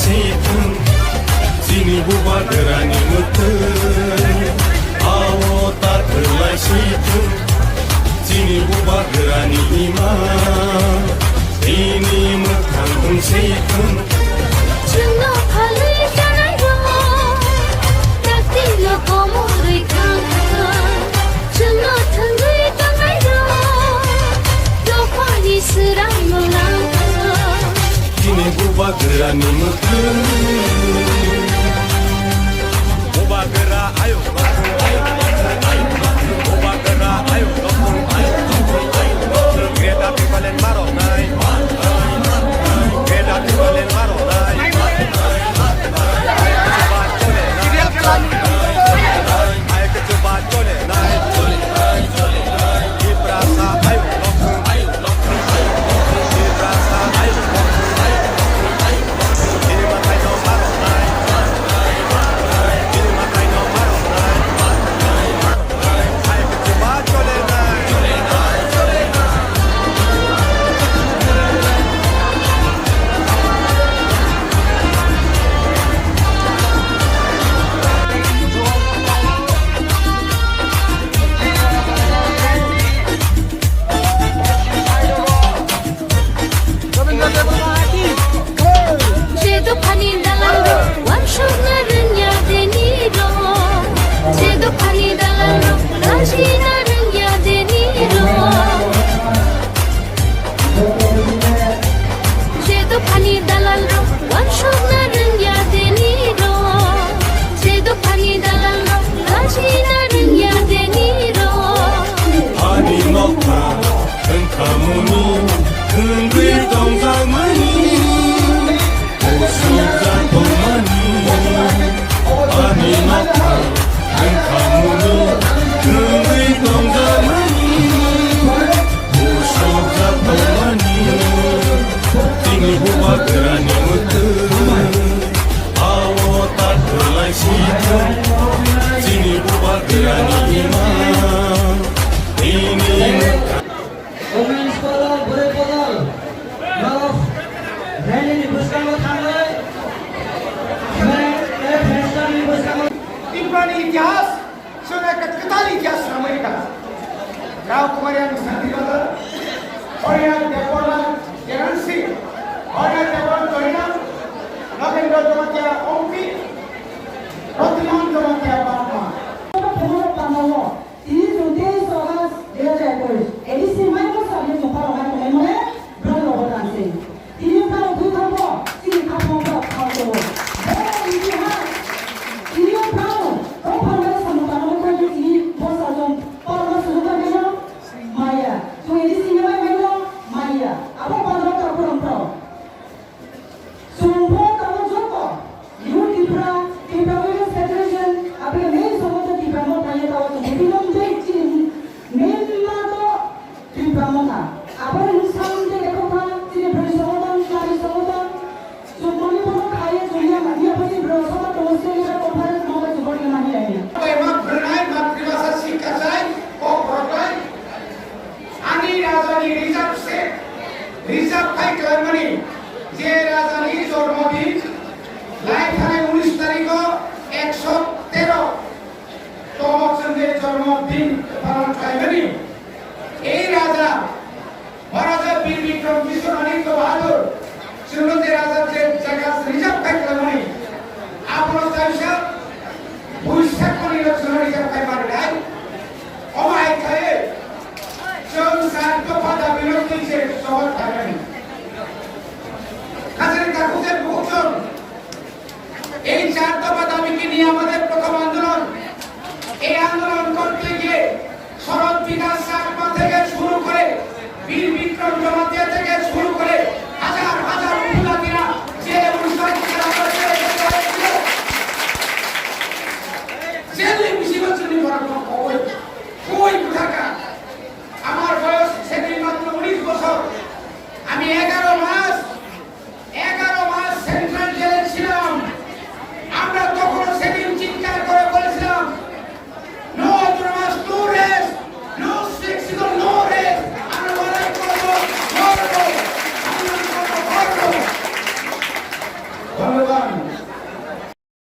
seyitun Sini buba gerani mutun Awo tarkelai seyitun Sini buba gerani iman Ini mutangkung seyitun Cuma halai janai ro Takti lo komori kangkang Cuma tangui tangai ro Lokari serang melangkang Sini buba gerani mutun Buba gera ayo Buba gera ayo Greta people in Maronai Greta people in Maronai Ayo ke coba chole nai Ibrasa ayo Ibrasa ayo Ini makai no Maronai Ini makai no Maronai Ayo ke coba chole nai Cedo pani dalam ro Wansho narenya deni ro Cedo pani dalam ro Raji narenya deni ro Cedo pani dalam ro Wansho narenya deni ro Cedo pani dalam ro Raji narenya deni ro Hani nokta Engkamuni Kengri tongzamani Usuzan pemani Hani nokta Engkamuni Kengri tongzamani Usuzan pemani Tinggi buba gerani mutun Awo tak kelai situn Sini buba gerani iman Ini Women's Ball, Bore Ball, Love, Rally Buscalo Thangai, Fenstani Buscalo. Ibrani इतिहास सुना कताली इतिहास America Rao कुमारियान संधि बदल और यहाँ देवला जेरंसी और यहाँ देवला तोरिना नवेंद्र जमातिया ओपी प्रतिमान जमातिया बापमा रिजर्व फाइट करमनी जे राजानी जन्मदिन लाई थाने 19 तारिख 113 तमचंद्रेर जन्मदिन पालन खाइबनी এই রাজা মহারাজা বীর বিক্রম বিশ্বমানিক্য বাহাদুর শ্রীমতী রাজা যে জায়গা রিজার্ভ ফাইট করমনি আপনার চাইছে বৈশাখ নির্বাচন রিজার্ভ ফাইট মারলাই অমাই খায়ে जों सात दफा दाबिनो दिसे सहर थागोन কাজের কাকুদের বহুজন এই চার দফা দাবিকে নিয়ে আমাদের প্রথম আন্দোলন এই আন্দোলন করতে গিয়ে শরৎ বিকাশ চাকমা থেকে শুরু করে বীর বিক্রম জমাতিয়া থেকে শুরু করে হাজার হাজার উপজাতিরা যে জেলে বেশি বছর কই কোথাকা আমার বয়স সেদিন মাত্র 19 বছর আমি 11 মাস সেন্ট্রাল